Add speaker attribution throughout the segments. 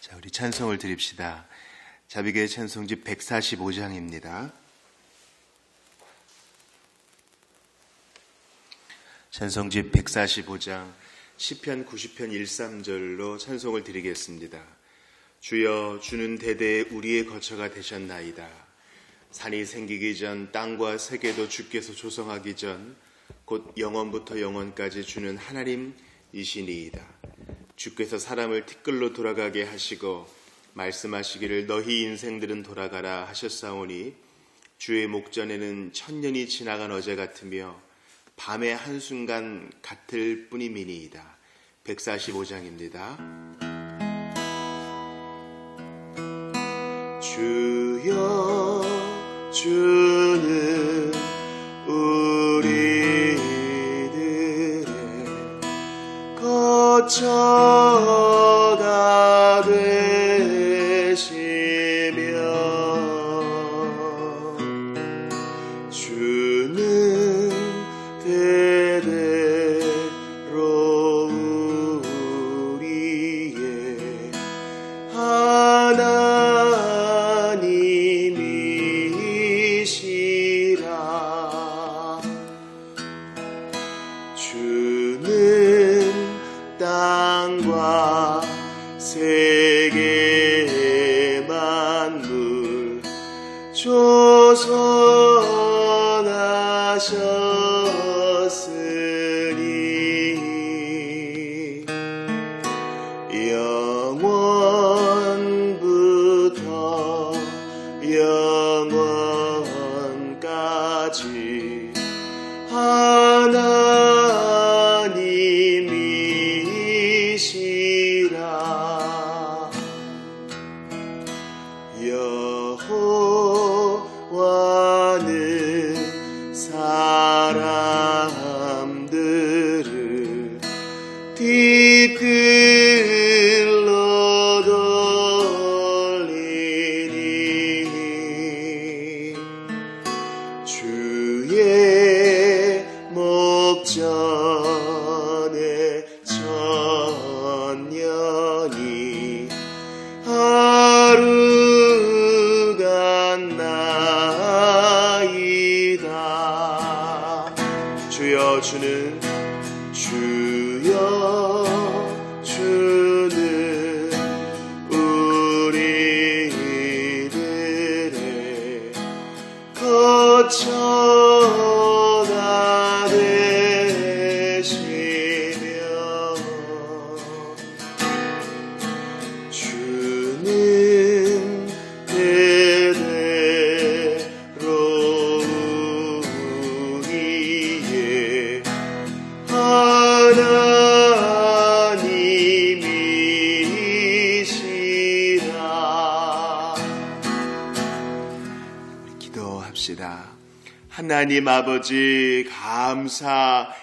Speaker 1: 자, 우리 찬송을 드립시다. 자비교회 찬송집 145장입니다. 찬송집 145장 시편 90편 1~3절로 찬송을 드리겠습니다. 주여, 주는 대대에 우리의 거처가 되셨나이다. 산이 생기기 전 땅과 세계도 주께서 조성하기 전 곧 영원부터 영원까지 주는 하나님이시니이다. 주께서 사람을 티끌로 돌아가게 하시고 말씀하시기를 너희 인생들은 돌아가라 하셨사오니 주의 목전에는 천년이 지나간 어제 같으며 밤의 한순간 같을 뿐이미니이다. 145장입니다. 주여, 주는 우리들의 거처가 되시며 주는 대대로 우리의 하나님이시라. 주는 땅과 세계 만물 조성하셨으니 영원부터 영원까지 하나님이시라. 여호와는 사람들을 뒤끝로 돌리니 주의 목전에 천년이 하루가 나이다. 주여, 주는 우리들의 거처가 되시며 주는 대대로 우리의 하나님이시라. 우리 기도합시다. 하나님 아버지, 감사합니다.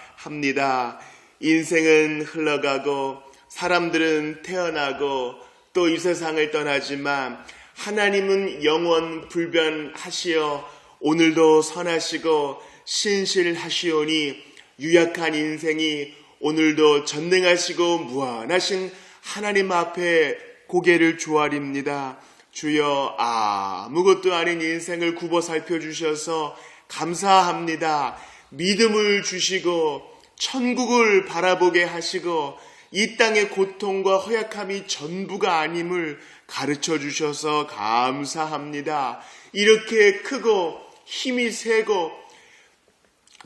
Speaker 1: 인생은 흘러가고 사람들은 태어나고 또 이 세상을 떠나지만 하나님은 영원 불변하시어 오늘도 선하시고 신실하시오니 유약한 인생이 오늘도 전능하시고 무한하신 하나님 앞에 고개를 조아립니다. 주여, 아무것도 아닌 인생을 굽어 살펴주셔서 감사합니다. 믿음을 주시고 천국을 바라보게 하시고 이 땅의 고통과 허약함이 전부가 아님을 가르쳐 주셔서 감사합니다. 이렇게 크고 힘이 세고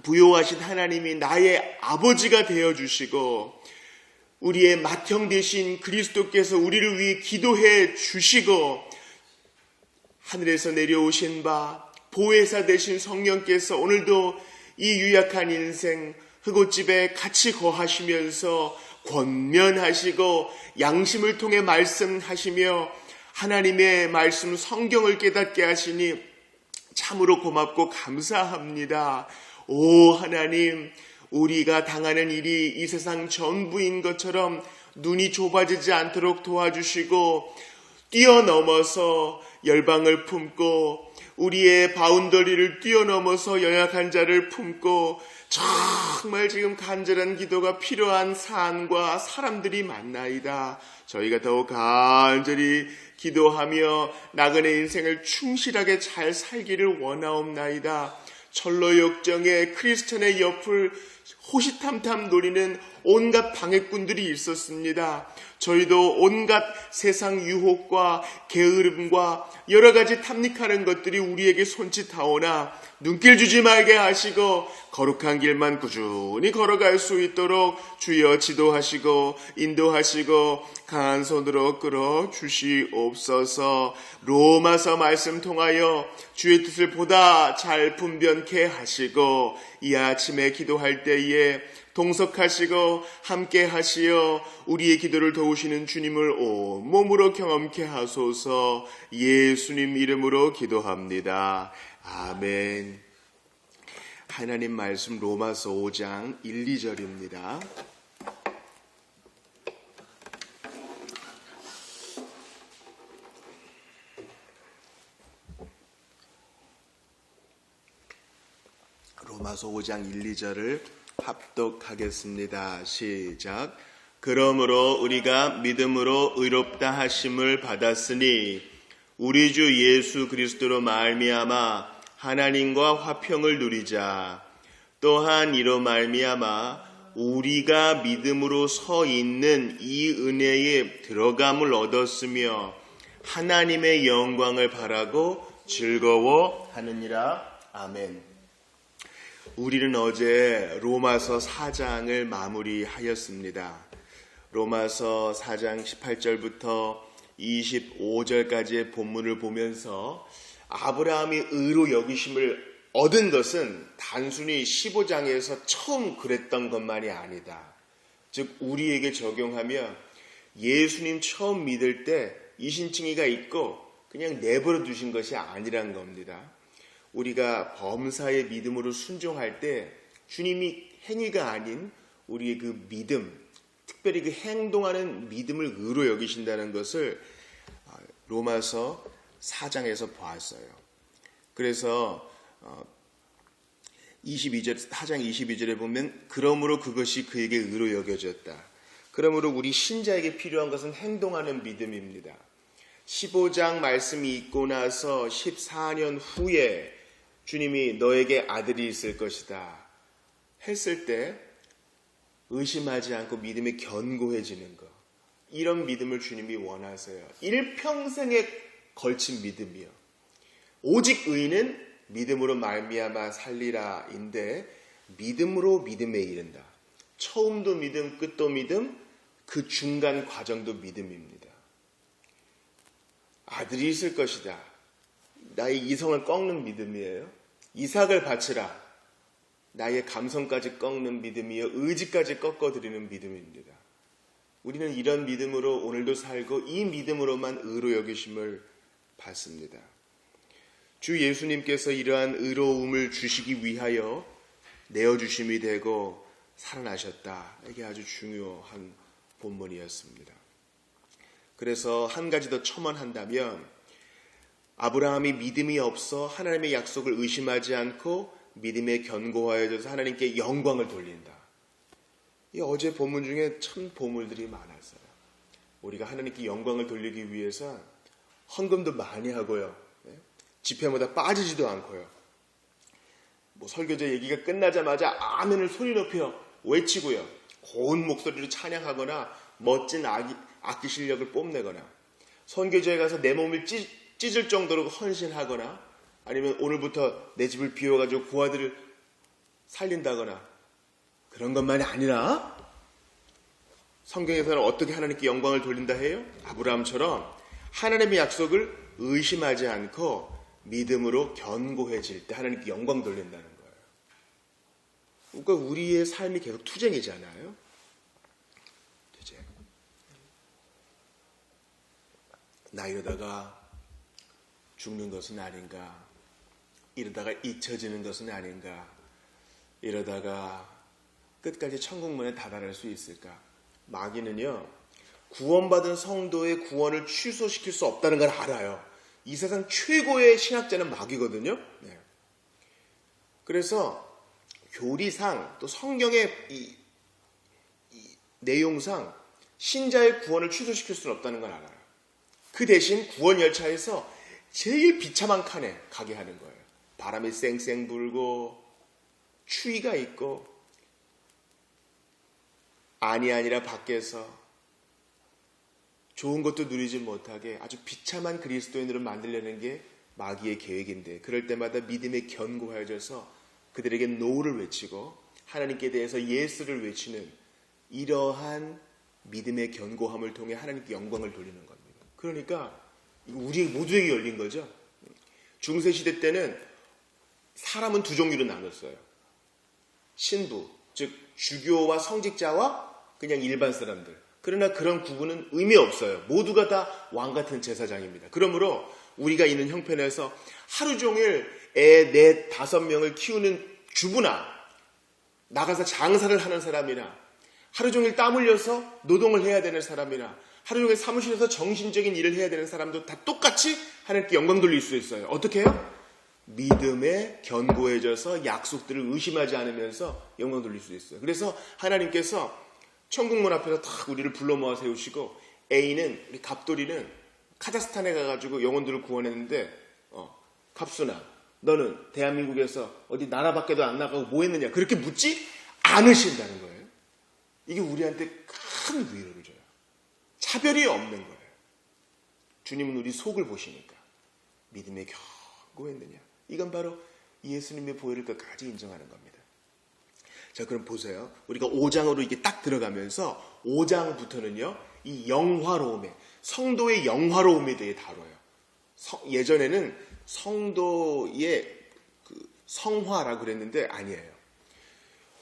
Speaker 1: 부요하신 하나님이 나의 아버지가 되어주시고 우리의 맏형 되신 그리스도께서 우리를 위해 기도해 주시고 하늘에서 내려오신 바 보혜사 되신 성령께서 오늘도 이 유약한 인생 흑옷집에 같이 거하시면서 권면하시고 양심을 통해 말씀하시며 하나님의 말씀 성경을 깨닫게 하시니 참으로 고맙고 감사합니다. 오 하나님, 우리가 당하는 일이 이 세상 전부인 것처럼 눈이 좁아지지 않도록 도와주시고 뛰어넘어서 열방을 품고 우리의 바운더리를 뛰어넘어서 연약한 자를 품고 정말 지금 간절한 기도가 필요한 사안과 사람들이 많나이다. 저희가 더욱 간절히 기도하며 나그네 인생을 충실하게 잘 살기를 원하옵나이다. 철로 역정에 크리스천의 옆을 호시탐탐 노리는 온갖 방해꾼들이 있었습니다. 저희도 온갖 세상 유혹과 게으름과 여러 가지 탐닉하는 것들이 우리에게 손짓하오나 눈길 주지 말게 하시고 거룩한 길만 꾸준히 걸어갈 수 있도록 주여 지도하시고 인도하시고 강한 손으로 끌어 주시옵소서. 로마서 말씀 통하여 주의 뜻을 보다 잘 분별케 하시고 이 아침에 기도할 때에 동석하시고 함께 하시어 우리의 기도를 도우시는 주님을 온몸으로 경험케 하소서. 예수님 이름으로 기도합니다. 아멘. 하나님 말씀 로마서 5장 1, 2절입니다. 로마서 5장 1, 2절을 합독하겠습니다. 시작. 그러므로 우리가 믿음으로 의롭다 하심을 받았으니 우리 주 예수 그리스도로 말미암아 하나님과 화평을 누리자. 또한 이로 말미암아 우리가 믿음으로 서 있는 이 은혜에 들어감을 얻었으며 하나님의 영광을 바라고 즐거워하느니라. 아멘. 우리는 어제 로마서 4장을 마무리하였습니다. 로마서 4장 18절부터 25절까지의 본문을 보면서 아브라함이 의로 여기심을 얻은 것은 단순히 15장에서 처음 그랬던 것만이 아니다. 즉 우리에게 적용하면 예수님 처음 믿을 때 이신칭의가 있고 그냥 내버려 두신 것이 아니란 겁니다. 우리가 범사의 믿음으로 순종할 때 주님이 행위가 아닌 우리의 그 믿음, 특별히 그 행동하는 믿음을 의로 여기신다는 것을 로마서 4장에서 보았어요. 그래서 4장 22절에 보면 그러므로 그것이 그에게 의로 여겨졌다. 그러므로 우리 신자에게 필요한 것은 행동하는 믿음입니다. 15장 말씀이 있고 나서 14년 후에 주님이 너에게 아들이 있을 것이다 했을 때 의심하지 않고 믿음이 견고해지는 것, 이런 믿음을 주님이 원하세요. 일평생에 걸친 믿음이요. 오직 의인은 믿음으로 말미암아 살리라인데 믿음으로 믿음에 이른다. 처음도 믿음, 끝도 믿음, 그 중간 과정도 믿음입니다. 아들이 있을 것이다. 나의 이성을 꺾는 믿음이에요. 이삭을 바치라. 나의 감성까지 꺾는 믿음이요. 의지까지 꺾어드리는 믿음입니다. 우리는 이런 믿음으로 오늘도 살고 이 믿음으로만 의로 여기심을 받습니다. 주 예수님께서 이러한 의로움을 주시기 위하여 내어주심이 되고 살아나셨다. 이게 아주 중요한 본문이었습니다. 그래서 한 가지 더 첨언한다면 아브라함이 믿음이 없어 하나님의 약속을 의심하지 않고 믿음에 견고하여져서 하나님께 영광을 돌린다. 이 어제 본문 중에 참 보물들이 많았어요. 우리가 하나님께 영광을 돌리기 위해서 헌금도 많이 하고요. 집회마다 빠지지도 않고요. 설교자 얘기가 끝나자마자 아멘을 소리 높여 외치고요. 고운 목소리로 찬양하거나 멋진 악기 실력을 뽐내거나 선교지에 가서 내 몸을 찢을 정도로 헌신하거나 아니면 오늘부터 내 집을 비워가지고 고아들을 살린다거나 그런 것만이 아니라 성경에서는 어떻게 하나님께 영광을 돌린다 해요? 아브라함처럼 하나님의 약속을 의심하지 않고 믿음으로 견고해질 때 하나님께 영광 돌린다는 거예요. 그러니까 우리의 삶이 계속 투쟁이잖아요. 투쟁. 나 이러다가 죽는 것은 아닌가? 이러다가 잊혀지는 것은 아닌가? 이러다가 끝까지 천국문에 다다를 수 있을까? 마귀는요, 구원받은 성도의 구원을 취소시킬 수 없다는 걸 알아요. 이 세상 최고의 신학자는 마귀거든요. 네. 그래서 교리상 또 성경의 이 내용상 신자의 구원을 취소시킬 수는 없다는 걸 알아요. 그 대신 구원 열차에서 제일 비참한 칸에 가게 하는 거예요. 바람이 쌩쌩 불고 추위가 있고 아니라 밖에서 좋은 것도 누리지 못하게 아주 비참한 그리스도인으로 만들려는 게 마귀의 계획인데, 그럴 때마다 믿음에 견고해져서 그들에게 노를 외치고 하나님께 대해서 예스를 외치는 이러한 믿음의 견고함을 통해 하나님께 영광을 돌리는 겁니다. 그러니까 우리 모두에게 열린 거죠. 중세시대 때는 사람은 두 종류로 나눴어요. 신부, 즉 주교와 성직자와 그냥 일반 사람들. 그러나 그런 구분은 의미 없어요. 모두가 다 왕같은 제사장입니다. 그러므로 우리가 있는 형편에서 하루 종일 애 4, 5명을 키우는 주부나 나가서 장사를 하는 사람이나 하루 종일 땀 흘려서 노동을 해야 되는 사람이나 하루 종일 사무실에서 정신적인 일을 해야 되는 사람도 다 똑같이 하나님께 영광 돌릴 수 있어요. 어떻게 해요? 믿음에 견고해져서 약속들을 의심하지 않으면서 영광 돌릴 수 있어요. 그래서 하나님께서 천국문 앞에서 딱 우리를 불러 모아 세우시고, A는, 우리 갑돌이는 카자흐스탄에 가가지고 영혼들을 구원했는데, 갑순아, 너는 대한민국에서 어디 나라 밖에도 안 나가고 뭐 했느냐? 그렇게 묻지 않으신다는 거예요. 이게 우리한테 큰 위로를 줘요. 차별이 없는 거예요. 주님은 우리 속을 보시니까 믿음에 견고했느냐? 이건 바로 예수님의 보혈을 끝까지 인정하는 겁니다. 자, 그럼 보세요. 우리가 5장으로 이게 딱 들어가면서 5장부터는요, 이 영화로움에, 성도의 영화로움에 대해 다뤄요. 예전에는 성도의 그 성화라고 그랬는데 아니에요.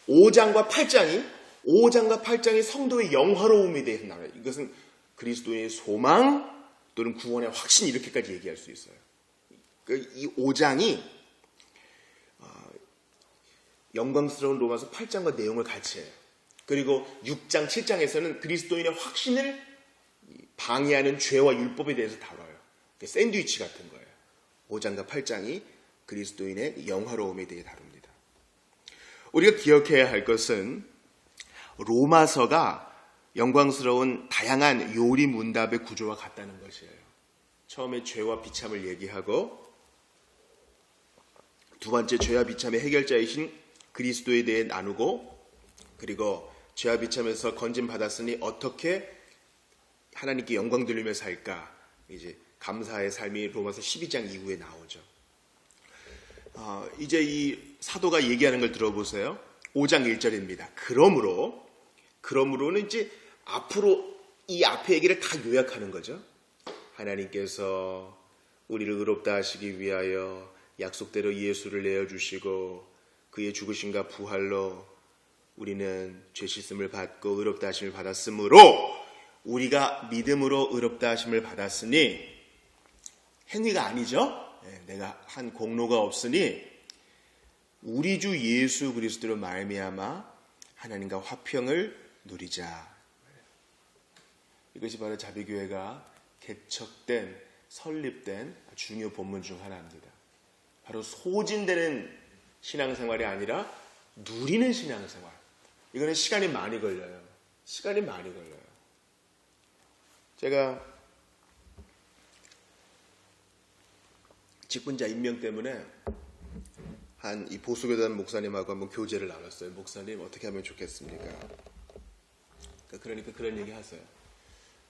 Speaker 1: 5장과 8장이 성도의 영화로움에 대해서 나와요. 이것은 그리스도의 소망 또는 구원의 확신, 이렇게까지 얘기할 수 있어요. 이 5장이 영광스러운 로마서 8장과 내용을 같이 해요. 그리고 6장, 7장에서는 그리스도인의 확신을 방해하는 죄와 율법에 대해서 다뤄요. 샌드위치 같은 거예요. 5장과 8장이 그리스도인의 영화로움에 대해 다룹니다. 우리가 기억해야 할 것은 로마서가 영광스러운 다양한 요리 문답의 구조와 같다는 것이에요. 처음에 죄와 비참을 얘기하고, 두 번째 죄와 비참의 해결자이신 그리스도에 대해 나누고, 그리고 죄와 비참에서 건진 받았으니 어떻게 하나님께 영광 돌리며 살까, 이제 감사의 삶이 로마서 12장 이후에 나오죠. 이제 이 사도가 얘기하는 걸 들어보세요. 5장 1절입니다. 그러므로는 이제 앞으로 이 앞에 얘기를 다 요약하는 거죠. 하나님께서 우리를 의롭다 하시기 위하여 약속대로 예수를 내어주시고 그의 죽으심과 부활로 우리는 죄 씻음을 받고 의롭다 하심을 받았으므로, 우리가 믿음으로 의롭다 하심을 받았으니, 행위가 아니죠. 내가 한 공로가 없으니 우리 주 예수 그리스도로 말미암아 하나님과 화평을 누리자. 이것이 바로 자비교회가 개척된, 설립된 중요 본문 중 하나입니다. 바로 소진되는 신앙생활이 아니라 누리는 신앙생활. 이거는 시간이 많이 걸려요. 제가 직분자 임명 때문에 한 이 보수교단 목사님하고 한번 교제를 나눴어요. 목사님, 어떻게 하면 좋겠습니까? 그러니까 그런 얘기 하세요.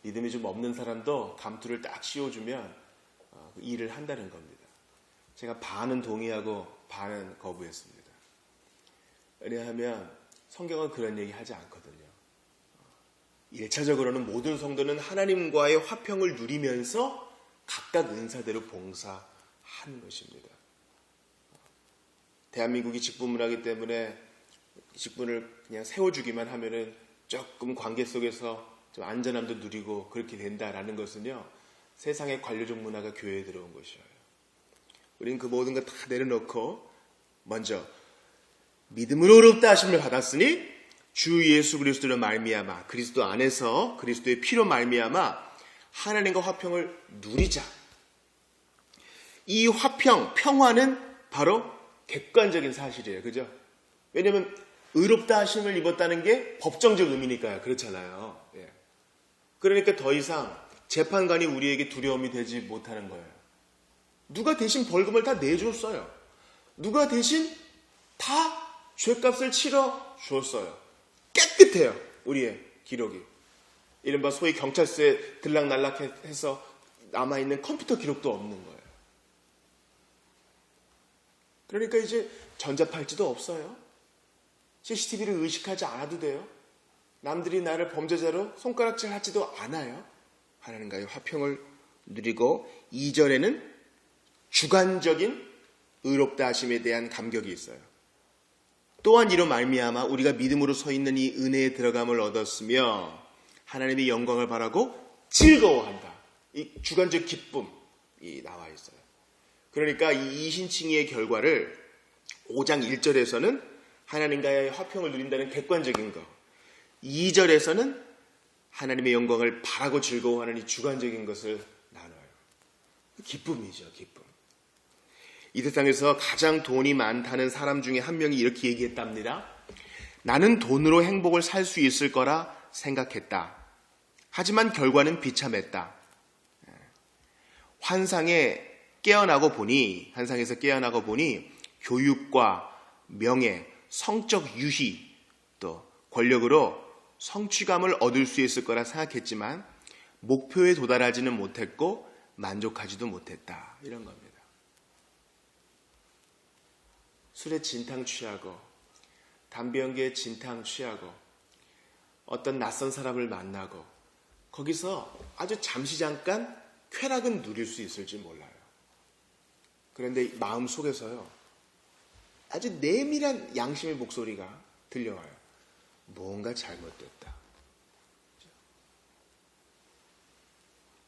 Speaker 1: 믿음이 좀 없는 사람도 감투를 딱 씌워주면 일을 한다는 겁니다. 제가 반은 동의하고 반은 거부했습니다. 왜냐하면 성경은 그런 얘기 하지 않거든요. 1차적으로는 모든 성도는 하나님과의 화평을 누리면서 각각 은사대로 봉사하는 것입니다. 대한민국이 직분문화이기 때문에 직분을 그냥 세워주기만 하면은 조금 관계 속에서 좀 안전함도 누리고 그렇게 된다라는 것은요, 세상의 관료적 문화가 교회에 들어온 것이에요. 우리는 그 모든 것 다 내려놓고 먼저 믿음으로 의롭다 하심을 받았으니 주 예수 그리스도로 말미암아, 그리스도 안에서 그리스도의 피로 말미암아 하나님과 화평을 누리자. 이 화평, 평화는 바로 객관적인 사실이에요. 그죠? 왜냐하면 의롭다 하심을 입었다는 게 법정적 의미니까요. 그렇잖아요. 예. 그러니까 더 이상 재판관이 우리에게 두려움이 되지 못하는 거예요. 누가 대신 벌금을 다 내줬어요. 누가 대신 다 죄값을 치러 줬어요. 깨끗해요. 우리의 기록이. 이른바 소위 경찰서에 들락날락해서 남아있는 컴퓨터 기록도 없는 거예요. 그러니까 이제 전자팔찌도 없어요. CCTV를 의식하지 않아도 돼요. 남들이 나를 범죄자로 손가락질 하지도 않아요. 하나님과의 화평을 누리고 2절에는 주관적인 의롭다 하심에 대한 감격이 있어요. 또한 이로 말미암아 우리가 믿음으로 서 있는 이 은혜에 들어감을 얻었으며 하나님의 영광을 바라고 즐거워한다. 이 주관적 기쁨이 나와 있어요. 그러니까 이 이신칭의의 결과를 5장 1절에서는 하나님과의 화평을 누린다는 객관적인 것, 2절에서는 하나님의 영광을 바라고 즐거워하는 이 주관적인 것을 나눠요. 기쁨이죠, 기쁨. 이 세상에서 가장 돈이 많다는 사람 중에 한 명이 이렇게 얘기했답니다. 나는 돈으로 행복을 살 수 있을 거라 생각했다. 하지만 결과는 비참했다. 환상에서 깨어나고 보니 교육과 명예, 성적 유희, 또 권력으로 성취감을 얻을 수 있을 거라 생각했지만 목표에 도달하지는 못했고 만족하지도 못했다. 이런 겁니다. 술에 진탕 취하고 담배 연기에 진탕 취하고 어떤 낯선 사람을 만나고 거기서 아주 잠시 잠깐 쾌락은 누릴 수 있을지 몰라요. 그런데 마음 속에서요, 아주 내밀한 양심의 목소리가 들려와요. 뭔가 잘못됐다.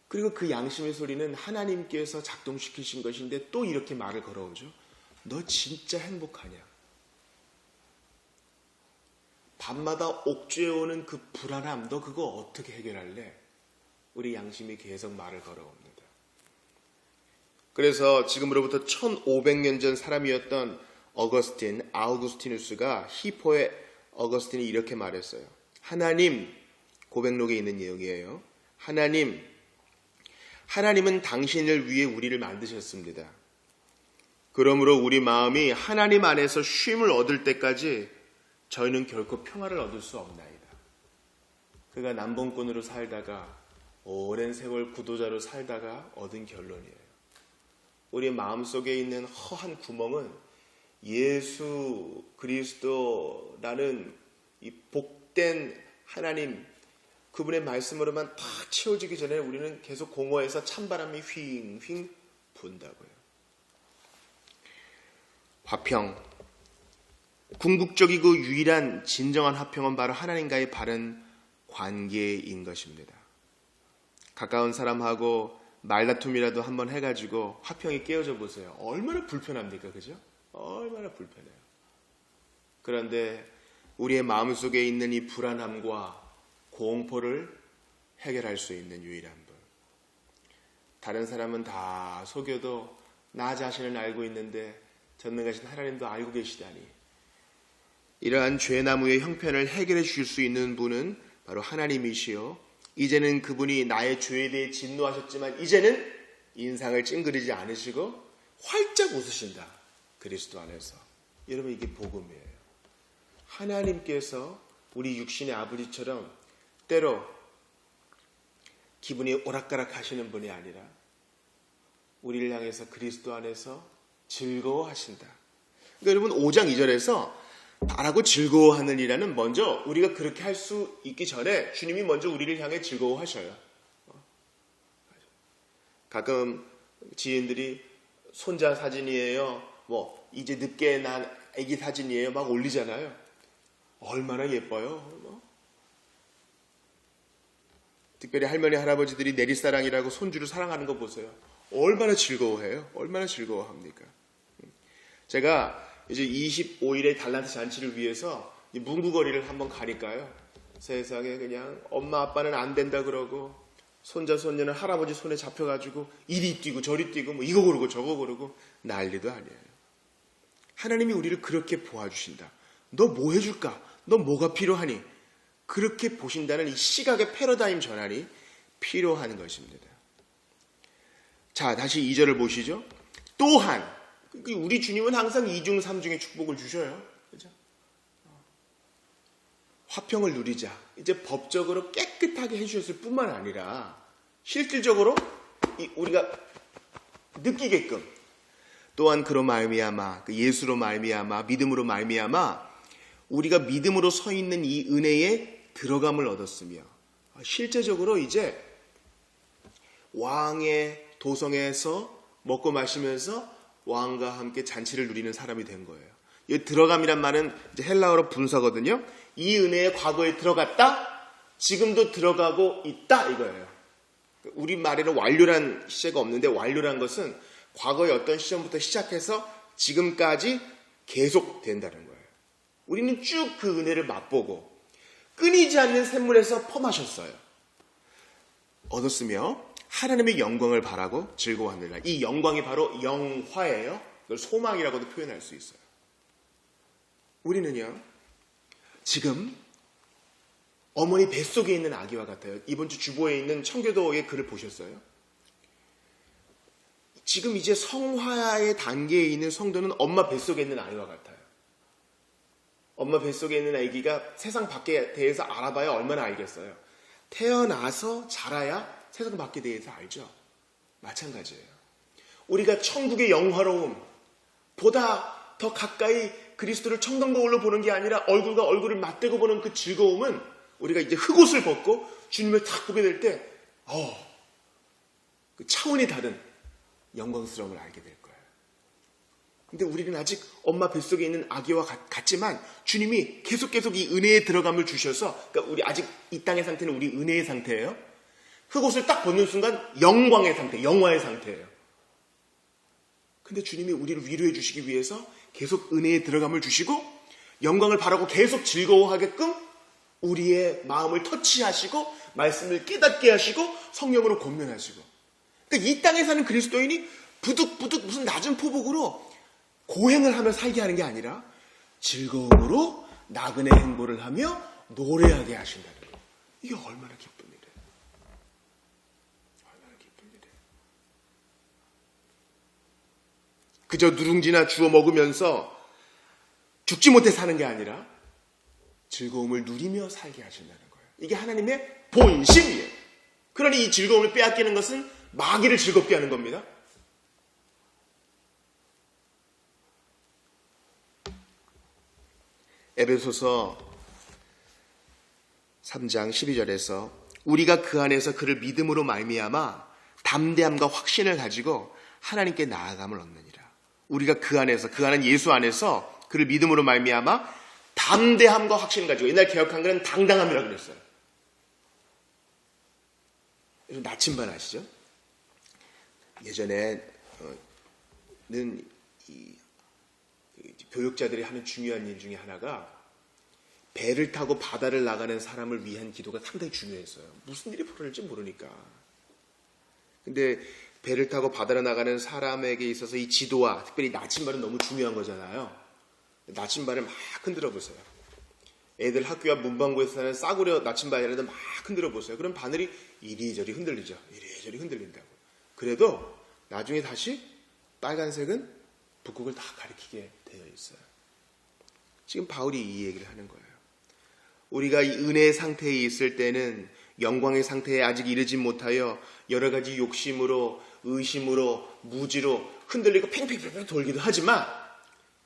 Speaker 1: 그리고 그 양심의 소리는 하나님께서 작동시키신 것인데 또 이렇게 말을 걸어오죠. 너 진짜 행복하냐? 밤마다 옥죄어 오는 그 불안함, 너 그거 어떻게 해결할래? 우리 양심이 계속 말을 걸어옵니다. 그래서 지금으로부터 1500년 전 사람이었던 아우구스티누스가 히포의 어거스틴이 이렇게 말했어요. 하나님, 고백록에 있는 내용이에요. 하나님은 당신을 위해 우리를 만드셨습니다. 그러므로 우리 마음이 하나님 안에서 쉼을 얻을 때까지 저희는 결코 평화를 얻을 수 없나이다. 그가 남봉꾼으로 살다가 오랜 세월 구도자로 살다가 얻은 결론이에요. 우리 마음속에 있는 허한 구멍은 예수 그리스도라는 이 복된 하나님, 그분의 말씀으로만 다 채워지기 전에 우리는 계속 공허해서 찬바람이 휘잉휘잉 분다고요. 화평, 궁극적이고 유일한 진정한 화평은 바로 하나님과의 바른 관계인 것입니다. 가까운 사람하고 말다툼이라도 한번 해가지고 화평이 깨어져 보세요. 얼마나 불편합니까? 그죠? 얼마나 불편해요. 그런데 우리의 마음속에 있는 이 불안함과 공포를 해결할 수 있는 유일한 분. 다른 사람은 다 속여도 나 자신을 알고 있는데 전능하신 하나님도 알고 계시다니. 이러한 죄나무의 형편을 해결해 주실 수 있는 분은 바로 하나님이시요. 이제는 그분이 나의 죄에 대해 진노하셨지만 이제는 인상을 찡그리지 않으시고 활짝 웃으신다. 그리스도 안에서. 여러분, 이게 복음이에요. 하나님께서 우리 육신의 아버지처럼 때로 기분이 오락가락 하시는 분이 아니라 우리를 향해서 그리스도 안에서 즐거워하신다. 그러니까 여러분, 5장 2절에서 바라고 즐거워하는 이라는 먼저 우리가 그렇게 할 수 있기 전에 주님이 먼저 우리를 향해 즐거워하셔요. 가끔 지인들이 손자 사진이에요, 이제 늦게 난 아기 사진이에요 막 올리잖아요. 얼마나 예뻐요. 특별히 할머니 할아버지들이 내리사랑이라고 손주를 사랑하는 거 보세요. 얼마나 즐거워해요. 얼마나 즐거워합니까? 제가 이제 25일의 달란트 잔치를 위해서 문구거리를 한번 가니까요. 세상에 그냥 엄마 아빠는 안 된다 그러고 손자 손녀는 할아버지 손에 잡혀가지고 이리 뛰고 저리 뛰고 뭐 이거 고르고 저거 고르고 난리도 아니에요. 하나님이 우리를 그렇게 보아주신다. 너 뭐 해줄까? 너 뭐가 필요하니? 그렇게 보신다는 이 시각의 패러다임 전환이 필요한 것입니다. 자, 다시 2절을 보시죠. 또한 우리 주님은 항상 2중 3중의 축복을 주셔요. 그죠? 화평을 누리자. 이제 법적으로 깨끗하게 해주셨을 뿐만 아니라 실질적으로 우리가 느끼게끔 또한 그로 말미암아 예수로 말미암아 믿음으로 말미암아 우리가 믿음으로 서 있는 이 은혜에 들어감을 얻었으며 실제적으로 이제 왕의 도성에서 먹고 마시면서 왕과 함께 잔치를 누리는 사람이 된 거예요. 이 들어감이란 말은 이제 헬라어로 분사거든요. 이 은혜에 과거에 들어갔다, 지금도 들어가고 있다 이거예요. 우리 말에는 완료란 시제가 없는데 완료란 것은 과거의 어떤 시점부터 시작해서 지금까지 계속 된다는 거예요. 우리는 쭉 그 은혜를 맛보고 끊이지 않는 샘물에서 퍼마셨어요. 얻었으며 하나님의 영광을 바라고 즐거워하느니라. 이 영광이 바로 영화예요. 그걸 소망이라고도 표현할 수 있어요. 우리는요, 지금 어머니 뱃속에 있는 아기와 같아요. 이번 주 주보에 있는 청교도의 글을 보셨어요? 지금 이제 성화의 단계에 있는 성도는 엄마 뱃속에 있는 아이와 같아요. 엄마 뱃속에 있는 아기가 세상 밖에 대해서 알아봐야 얼마나 알겠어요. 태어나서 자라야 세상 밖에 대해서 알죠. 마찬가지예요. 우리가 천국의 영화로움 보다 더 가까이 그리스도를 청동거울로 보는 게 아니라 얼굴과 얼굴을 맞대고 보는 그 즐거움은 우리가 이제 흑옷을 벗고 주님을 탁 보게 될 때 그 차원이 다른 영광스러움을 알게 될 거예요. 근데 우리는 아직 엄마 뱃속에 있는 아기와 같지만 주님이 계속 이 은혜에 들어감을 주셔서, 그러니까 우리 아직 이 땅의 상태는 우리 은혜의 상태예요. 흑옷을 딱 벗는 순간 영광의 상태, 영화의 상태예요. 근데 주님이 우리를 위로해 주시기 위해서 계속 은혜에 들어감을 주시고 영광을 바라고 계속 즐거워하게끔 우리의 마음을 터치하시고 말씀을 깨닫게 하시고 성령으로 권면하시고, 그러니까 이 땅에 사는 그리스도인이 부득부득 무슨 낮은 포복으로 고행을 하며 살게 하는 게 아니라 즐거움으로 나그네 행보를 하며 노래하게 하신다는 거. 이게 얼마나 기쁜 일이에요. 얼마나 기쁜 일이에요. 그저 누룽지나 주워 먹으면서 죽지 못해 사는 게 아니라 즐거움을 누리며 살게 하신다는 거예요. 이게 하나님의 본심이에요. 그러니 이 즐거움을 빼앗기는 것은 마귀를 즐겁게 하는 겁니다. 에베소서 3장 12절에서 우리가 그 안에서 그를 믿음으로 말미암아 담대함과 확신을 가지고 하나님께 나아감을 얻느니라. 우리가 그 안에서, 그 안은 예수 안에서 그를 믿음으로 말미암아 담대함과 확신을 가지고, 옛날 개역한글은 당당함이라고 그랬어요. 나침반 아시죠? 예전에는 교육자들이 하는 중요한 일 중에 하나가 배를 타고 바다를 나가는 사람을 위한 기도가 상당히 중요했어요. 무슨 일이 벌어질지 모르니까. 근데 배를 타고 바다를 나가는 사람에게 있어서 이 지도와 특별히 나침반은 너무 중요한 거잖아요. 나침반을 막 흔들어 보세요. 애들 학교 앞 문방구에서 사는 싸구려 나침반이라도 막 흔들어 보세요. 그럼 바늘이 이리저리 흔들리죠. 이리저리 흔들린다고. 그래도 나중에 다시 빨간색은 북극을 다 가리키게 되어 있어요. 지금 바울이 이 얘기를 하는 거예요. 우리가 이 은혜의 상태에 있을 때는 영광의 상태에 아직 이르지 못하여 여러 가지 욕심으로, 의심으로, 무지로 흔들리고 팽팽팽팽 돌기도 하지만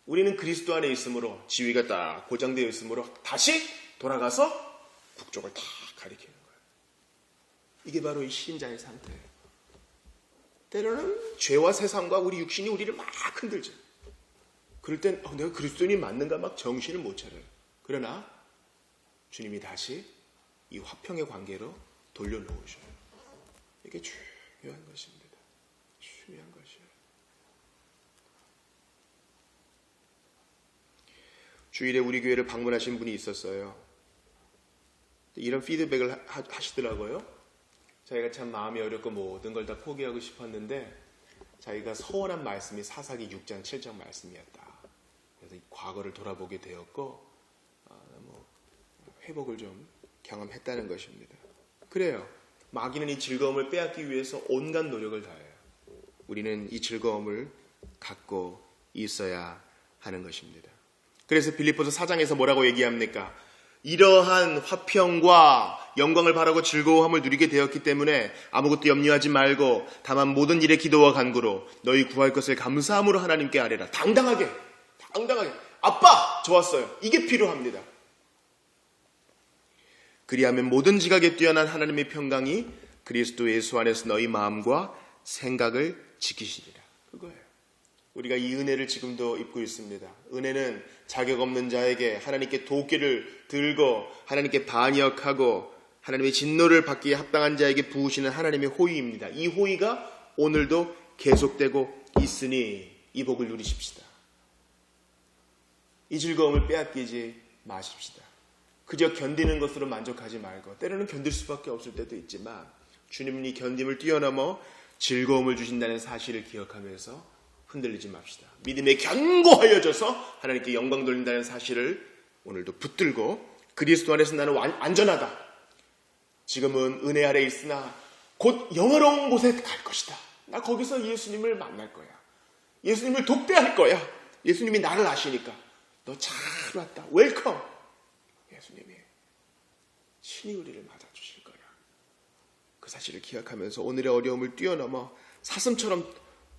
Speaker 1: 우리는 그리스도 안에 있으므로, 지위가 딱 고정되어 있으므로 다시 돌아가서 북쪽을 다 가리키는 거예요. 이게 바로 이 신자의 상태예요. 때로는 죄와 세상과 우리 육신이 우리를 막 흔들죠. 그럴 땐 내가 그리스도인이 맞는가 막 정신을 못 차려요. 그러나 주님이 다시 이 화평의 관계로 돌려놓으셔요. 이게 중요한 것입니다. 중요한 것이에요. 주일에 우리 교회를 방문하신 분이 있었어요. 이런 피드백을 하시더라고요. 저희가 참 마음이 어렵고 모든 걸 다 포기하고 싶었는데 자기가 서원한 말씀이 사사기 6장 7장 말씀이었다. 그래서 이 과거를 돌아보게 되었고 회복을 좀 경험했다는 것입니다. 그래요. 마귀는 이 즐거움을 빼앗기 위해서 온갖 노력을 다해요. 우리는 이 즐거움을 갖고 있어야 하는 것입니다. 그래서 빌립보서 4장에서 뭐라고 얘기합니까? 이러한 화평과 영광을 바라고 즐거움을 누리게 되었기 때문에 아무것도 염려하지 말고 다만 모든 일에 기도와 간구로 너희 구할 것을 감사함으로 하나님께 아뢰라. 당당하게 아빠 좋았어요. 이게 필요합니다. 그리하면 모든 지각에 뛰어난 하나님의 평강이 그리스도 예수 안에서 너희 마음과 생각을 지키시리라. 그거예요. 우리가 이 은혜를 지금도 입고 있습니다. 은혜는 자격 없는 자에게 하나님께 도끼를 들고 하나님께 반역하고 하나님의 진노를 받기에 합당한 자에게 부으시는 하나님의 호의입니다. 이 호의가 오늘도 계속되고 있으니 이 복을 누리십시다. 이 즐거움을 빼앗기지 마십시다. 그저 견디는 것으로 만족하지 말고 때로는 견딜 수밖에 없을 때도 있지만 주님이 견딤을 뛰어넘어 즐거움을 주신다는 사실을 기억하면서 흔들리지 맙시다. 믿음에 견고하여져서 하나님께 영광 돌린다는 사실을 오늘도 붙들고 그리스도 안에서 나는 안전하다. 지금은 은혜 아래 있으나 곧 영화로운 곳에 갈 것이다. 나 거기서 예수님을 만날 거야. 예수님을 독대할 거야. 예수님이 나를 아시니까 너 잘 왔다. 웰컴. 예수님이 친히 우리를 맞아주실 거야. 그 사실을 기억하면서 오늘의 어려움을 뛰어넘어 사슴처럼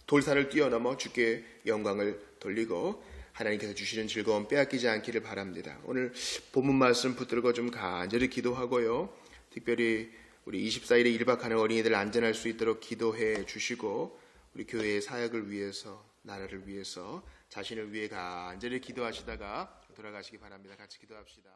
Speaker 1: 돌산을 뛰어넘어 주께 영광을 돌리고 하나님께서 주시는 즐거움 빼앗기지 않기를 바랍니다. 오늘 본문 말씀 붙들고 좀 간절히 기도하고요. 특별히 우리 24일에 1박 하는 어린이들 안전할 수 있도록 기도해 주시고 우리 교회의 사역을 위해서 나라를 위해서 자신을 위해 간절히 기도하시다가 돌아가시기 바랍니다. 같이 기도합시다.